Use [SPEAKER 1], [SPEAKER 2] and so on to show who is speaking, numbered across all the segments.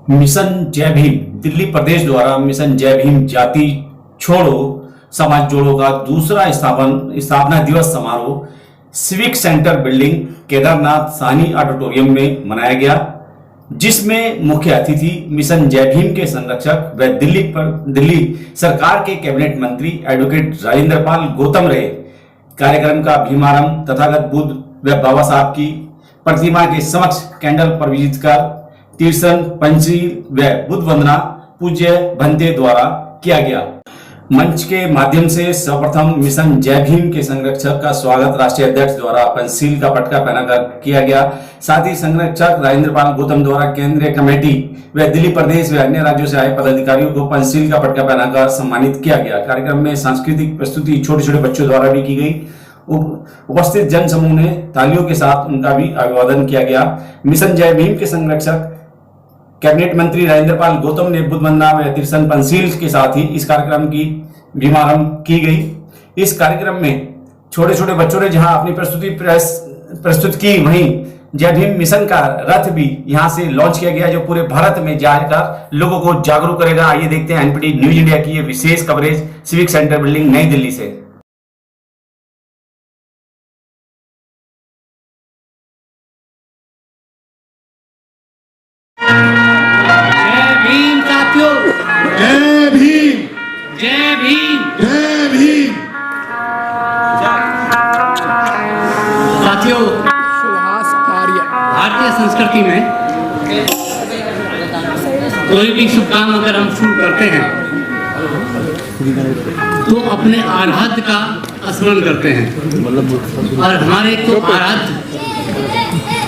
[SPEAKER 1] Mission जय भीम दिल्ली प्रदेश द्वारा mission जय भीम जाति छोड़ो समाज जोड़ो का दूसरा स्थापना दिवस समारोह civic centre building Kedarnath Sahni auditorium में मनाया गया, जिसमें मुख्य अतिथि मिशन जय भीम के संरक्षक व दिल्ली सरकार के कैबिनेट मंत्री एडवोकेट राजेंद्र पाल गौतम रहे। कार्यक्रम का भीमारंभ तथागत बुद्ध व बाबा साहब की प्रतिमा के समक्ष कैंडल प्रज्वलित कर तीर्थन पंचशील व बुद्ध वंदना पूज्य भंते द्वारा किया गया। मंच के माध्यम से सर्वप्रथम मिशन जय भीम के संरक्षक का स्वागत राष्ट्रीय अध्यक्ष द्वारा पंचशील का पटका पहनाकर किया गया। साथ ही संरक्षक राजेंद्र पाल गौतम द्वारा केंद्रीय कमेटी व दिल्ली प्रदेश व अन्य राज्यों से आए पदाधिकारियों को पंचशील का पटका पहनाकर सम्मानित किया गया। कार्यक्रम में सांस्कृतिक प्रस्तुति छोटे छोटे बच्चों द्वारा भी की गई। उपस्थित जन समूह ने तालियों के साथ उनका भी अभिवादन किया गया। मिशन जय भीम के संरक्षक कैबिनेट मंत्री राजेंद्र पाल गौतम ने बुद्ध वंदना व तीर्थन पंचशील के साथ ही इस कार्यक्रम की भीमारंभ की गई। इस कार्यक्रम में छोटे छोटे बच्चों ने जहां अपनी प्रस्तुत की, वहीं जय भीम मिशन का रथ भी यहां से लॉन्च किया गया, जो पूरे भारत में जाकर लोगों को जागरूक करेगा। आइए देखते हैं एनपीटी न्यूज इंडिया की ये विशेष कवरेज सिविक सेंटर बिल्डिंग नई दिल्ली से।
[SPEAKER 2] साथियों, भारतीय संस्कृति में कोई भी शुभ काम अगर हम शुरू करते हैं तो अपने आराध्य का स्मरण करते हैं, और हमारे तो आराध्य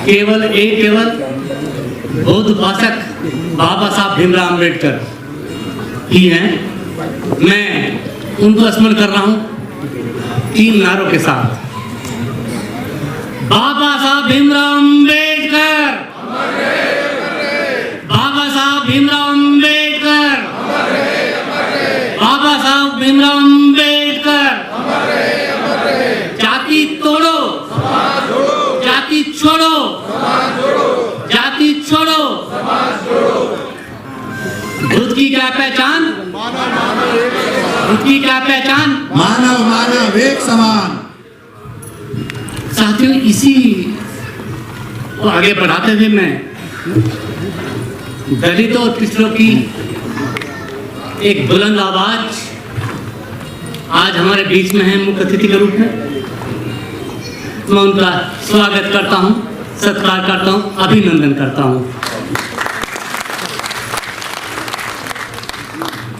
[SPEAKER 2] केवल बौद्ध भाषक बाबा साहब भीमराव अम्बेडकर ही हैं। मैं उनको स्मरण कर रहा हूं 3 नारों के साथ। बाबा साहब भीमराव अम्बेडकर, बाबा साहब भीमराव अम्बेडकर, बाबा साहब भीमराव अम्बेडकर। जाति तोड़ो, जाति छोड़ो, जाति छोड़ो। बुद्ध की क्या पहचान? बुद्ध की क्या पहचान?
[SPEAKER 3] मानव मानव एक समान।
[SPEAKER 2] साथियों, इसी को आगे बढ़ाते हुए मैं दलितों और पिछड़ों की एक बुलंद आवाज आज हमारे बीच में है मुख्य अतिथि के रूप में। मैं उनका स्वागत करता हूं, सत्कार करता हूं, अभिनंदन करता हूं।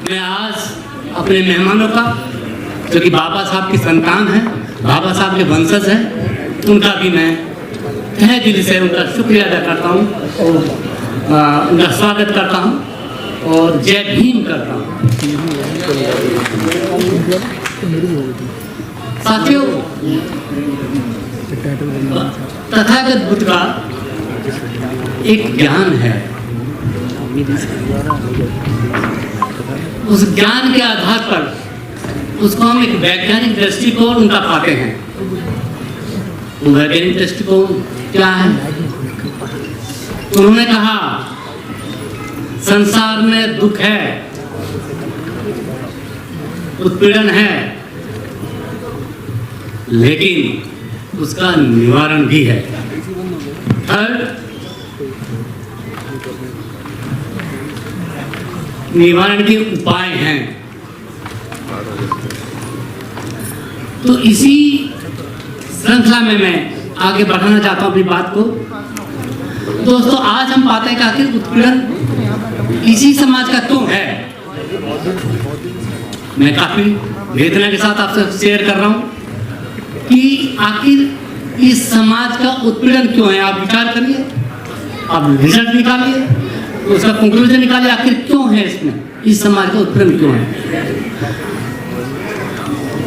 [SPEAKER 2] मैं आज अपने मेहमानों का, जो कि बाबा साहब की संतान है, बाबा साहब के वंशज हैं, उनका भी मैं तहे दिल से उनका शुक्रिया अदा करता हूँ और उनका स्वागत करता हूँ और जय भीम करता हूँ। साथियों, तथागत बुद्ध का एक ज्ञान है। उस ज्ञान के आधार पर उसको हम एक वैज्ञानिक दृष्टिकोण उनका पाते हैं। वैज्ञानिक दृष्टिकोण क्या है? उन्होंने कहा संसार में दुख है, उत्पीड़न है, लेकिन उसका निवारण भी है। निवारण के उपाय हैं। तो इसी श्रृंखला में मैं आगे बढ़ाना चाहता हूं अपनी बात को। दोस्तों, आज हम पाते हैं कि आखिर उत्पीड़न इसी समाज का क्यों है। मैं काफी वेदना के साथ आपसे शेयर कर रहा हूं कि आखिर इस समाज का उत्पीड़न क्यों है। आप विचार करिए, आप रिजल्ट निकालिए, उसका कंक्लूजन निकालिए, आखिर क्यों है इसमें, इस समाज का उत्पीड़न क्यों है।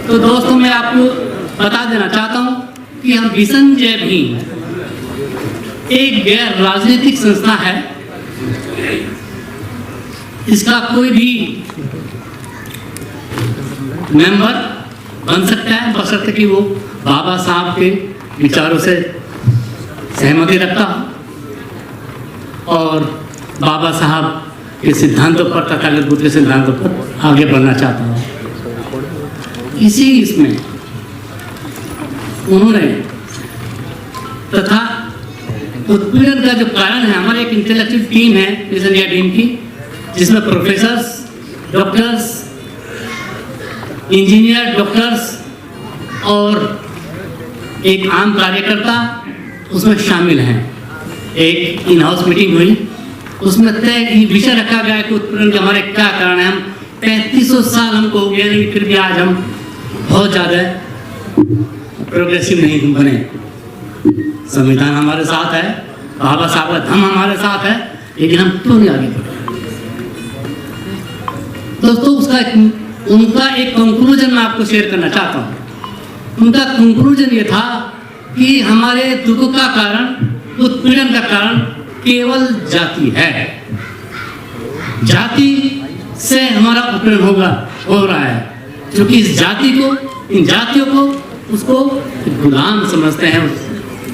[SPEAKER 2] तो दोस्तों, मैं आपको बता देना चाहता हूं कि हम मिशन जय भीम एक गैर राजनीतिक संस्था है। इसका कोई भी मेंबर बन सकता है, बशर्ते कि वो बाबा साहब के विचारों से सहमति रखता और बाबा साहब के सिद्धांतों पर, तथागत बुद्ध के सिद्धांतों पर आगे बढ़ना चाहता हूँ। इसी इसमें उन्होंने तथा उत्पीड़न का जो कारण है, हमारे एक इंटेलेक्चुअल टीम है मिशन जय भीम की, जिसमें प्रोफेसर्स, डॉक्टर्स, इंजीनियर, डॉक्टर्स और एक आम कार्यकर्ता उसमें शामिल हैं। एक इन हाउस मीटिंग हुई, उसमें तय विषय रखा गया कि उत्पीड़न के हमारे क्या कारण है। हम 3500 साल हमको हो गया, लेकिन फिर भी आज हम बहुत ज़्यादा प्रोग्रेसिव नहीं बने। संविधान हमारे साथ है, बाबा साहब का धम्म हमारे साथ है, लेकिन हम क्यों नहीं आगे बढ़े। दोस्तों, उनका एक कंक्लूजन मैं आपको शेयर करना चाहता हूँ। उनका कंक्लूजन ये था कि हमारे दुख का कारण, उत्पीड़न का कारण केवल जाति है। जाति से हमारा उत्पीड़न हो रहा है, क्योंकि इस जाति को, इन जातियों को उसको गुलाम समझते हैं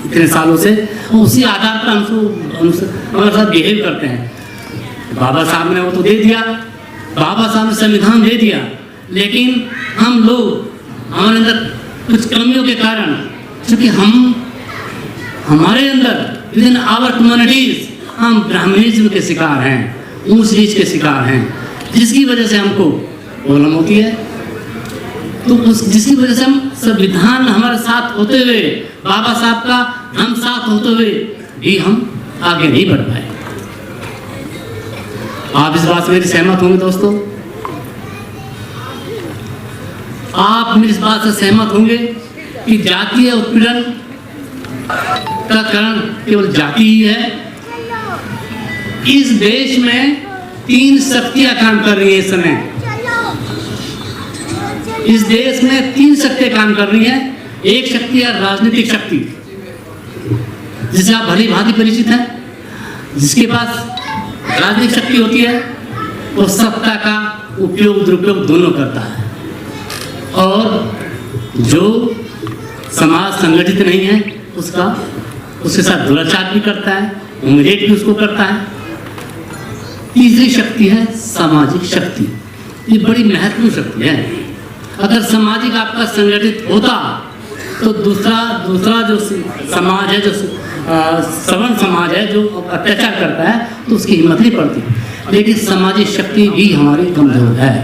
[SPEAKER 2] इतने सालों से, उसी आधार पर हमारे साथ बिहेव करते हैं। बाबा साहब ने वो तो दे दिया, बाबा साहब ने संविधान दे दिया, लेकिन हम लोग, हमारे अंदर कुछ कमियों के कारण, क्योंकि हमारे अंदर विद इन आवर कम्युनिटीज हम ब्राह्मणिज्म के शिकार हैं, ऊंच नीच के शिकार हैं, जिसकी वजह से हमको प्रॉब्लम होती है। तो जिसकी वजह से हम संविधान हमारे साथ होते हुए, बाबा साहब का हम साथ होते हुए भी हम आगे नहीं बढ़ पाए। आप इस बात से मेरी सहमत होंगे दोस्तों? आप मेरी इस बात से सहमत होंगे कि जातीय उत्पीड़न का कारण केवल जाति ही है। इस देश में 3 शक्तियां काम कर रही है इस समय। इस देश में 3 शक्तियां काम कर रही हैं। एक शक्ति है राजनीतिक शक्ति, जिसे आप भली भांति परिचित हैं। जिसके पास राजनीतिक शक्ति होती है वो सत्ता का उपयोग दुरुपयोग दोनों करता है, और जो समाज संगठित नहीं है उसके साथ दुराचार भी करता है, उम्मीद भी उसको करता है। तीसरी शक्ति है सामाजिक शक्ति। ये बड़ी महत्वपूर्ण शक्ति है। अगर सामाजिक आपका संगठित होता तो दूसरा जो समाज है, जो सवर्ण समाज है, जो अत्याचार करता है, तो उसकी हिम्मत नहीं पड़ती। लेकिन सामाजिक शक्ति भी हमारी कमजोर है।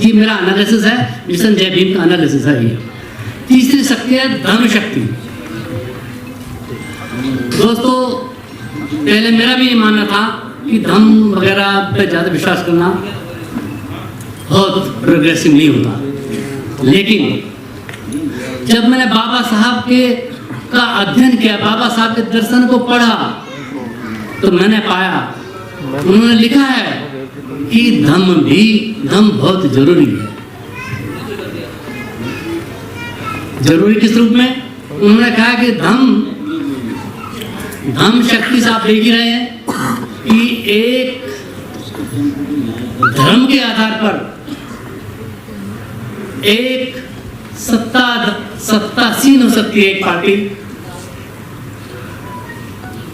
[SPEAKER 2] ये मेरा एनालिसिस है, मिशन जय भीम का एनालिसिस है ये। तीसरी शक्ति है धर्म शक्ति। दोस्तों, पहले मेरा भी ये मानना था कि धर्म वगैरह पे ज़्यादा विश्वास करना बहुत प्रोग्रेसिव नहीं होता। लेकिन जब मैंने बाबा साहब का अध्ययन किया, बाबा साहब के दर्शन को पढ़ा, तो मैंने पाया, उन्होंने लिखा है कि धम्म बहुत जरूरी है। जरूरी किस रूप में? उन्होंने कहा कि धम्म शक्ति से आप देख ही रहे हैं कि एक धर्म के आधार पर एक सत्तासीन हो सकती है एक पार्टी,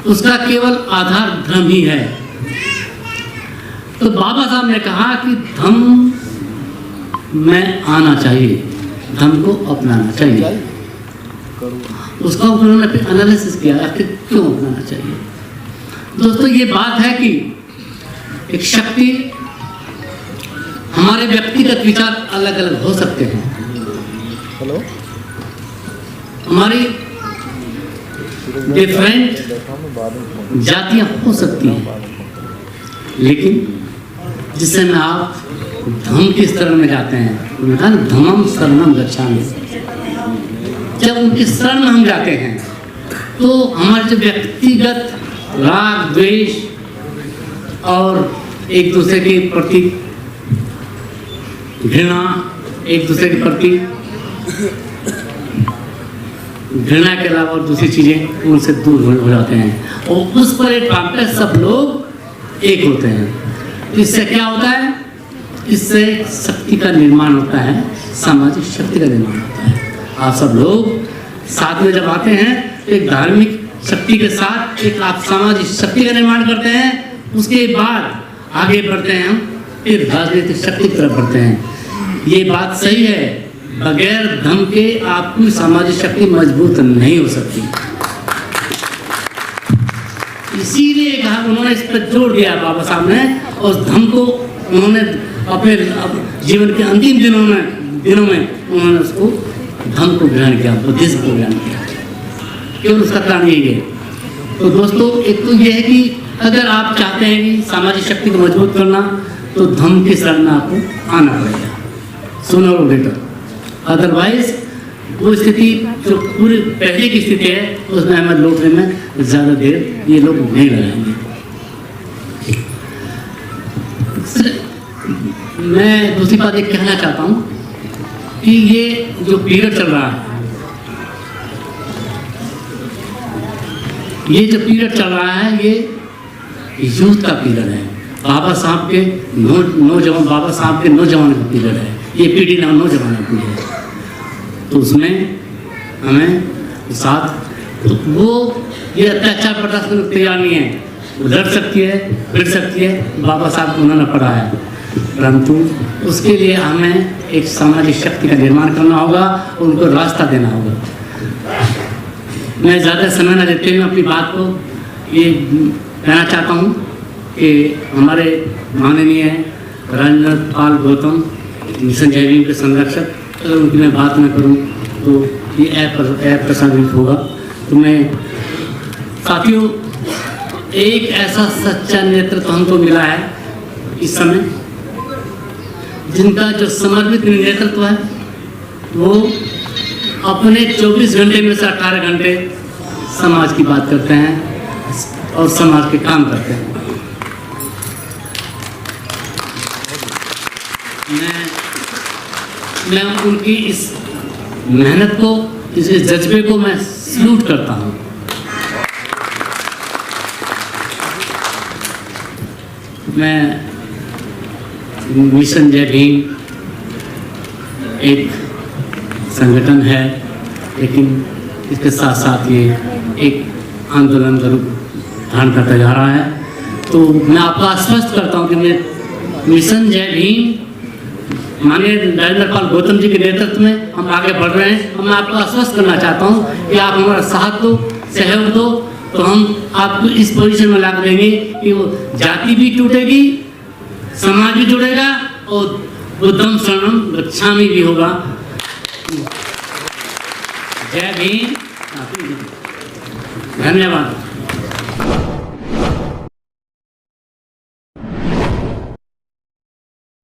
[SPEAKER 2] उसका केवल आधार धर्म ही है। तो बाबा साहब ने कहा कि धर्म में आना चाहिए, धर्म को अपनाना चाहिए। उसका उन्होंने फिर एनालिसिस किया कि क्यों अपनाना चाहिए। दोस्तों, ये बात है कि एक शक्ति, हमारे व्यक्तिगत विचार अलग अलग हो सकते हैं, हमारी डिफरेंट जातियां हो सकती हैं, लेकिन जिस समय आप धम्म की शरण में जाते हैं, उन्होंने कहा ना धम्मं शरणं गच्छामि, जब उनकी शरण में हम जाते हैं तो हमारे जो व्यक्तिगत राग द्वेष और एक दूसरे के प्रति घृणा, एक दूसरे के प्रति घृणा के अलावा और दूसरी चीजें उनसे दूर हो जाते हैं, और उस पर एक काम पे सब लोग एक होते हैं। तो इससे क्या होता है? इससे शक्ति का निर्माण होता है, सामाजिक शक्ति का निर्माण होता है। आप सब लोग साथ में जब आते हैं तो एक धार्मिक शक्ति के साथ एक आप सामाजिक शक्ति का निर्माण करते हैं, उसके बाद आगे बढ़ते हैं हम, फिर राजनीतिक शक्ति की तरफ बढ़ते हैं। ये बात सही है, बगैर धर्म के आपकी सामाजिक शक्ति मजबूत नहीं हो सकती। इसीलिए कहा, उन्होंने इस पर जोर दिया बाबा साहब ने, और धर्म को उन्होंने अपने जीवन के अंतिम दिनों में उन्होंने उसको धर्म को ग्रहण किया, बुद्धिज्म को ग्रहण किया। केवल उसका कारण यही है। तो दोस्तों, एक तो ये है कि अगर आप चाहते हैं कि सामाजिक शक्ति को मजबूत करना, तो धर्म की शरण में आपको आना पड़ेगा, सूनर और लेटर। अदरवाइज वो स्थिति जो पूरी पहले की स्थिति है, उसमें हमें लौटने में ज़्यादा देर ये लोग नहीं लगाएंगे। मैं दूसरी बात एक कहना चाहता हूँ कि ये जो पीरियड चल रहा है, ये जो पीरियड चल रहा है, ये यूथ का पीरियड है। बाबा साहब के नौजवान का पीरियड है। ये पीढ़ी नौजवान की है। तो उसमें हमें साथ, तो वो ये अत्याचार बर्दाश्त करने को तैयार नहीं है। वो लड़ सकती है, फिर सकती है, बाबा साहब को उन्होंने पढ़ा है, परंतु उसके लिए हमें एक सामाजिक शक्ति का निर्माण करना होगा, उनको रास्ता देना होगा। मैं ज़्यादा समय न देते हुए अपनी बात को ये कहना चाहता हूँ कि हमारे माननीय राजेंद्र पाल गौतम मिशन जय भीम के संरक्षक, अगर उनकी मैं बात न करूं तो ये ऐप प्रसारित होगा। तो मैं साथियों, एक ऐसा सच्चा नेतृत्व हमको मिला है इस समय, जिनका जो समर्पित नेतृत्व है, वो अपने 24 घंटे में से 18 घंटे समाज की बात करते हैं और समाज के काम करते हैं। मैं उनकी इस मेहनत को, इस जज्बे को मैं सल्यूट करता हूँ। मैं मिशन जय भीम एक संगठन है, लेकिन इसके साथ साथ ये एक आंदोलन का रूप धारण करता जा रहा है। तो मैं आपको आश्वस्त करता हूँ कि मैं मिशन जय भीम माननीय राजेंद्र पाल गौतम जी के नेतृत्व में हम आगे बढ़ रहे हैं। और मैं आपको आश्वस्त करना चाहता हूँ कि आप हमारा साथ दो, सहयोग दो, तो हम आपको इस पोजीशन में ला देंगे कि वो जाति भी टूटेगी, समाज भी जुड़ेगा और बुद्धम शरणम गच्छामि भी होगा। जय भीम, धन्यवाद।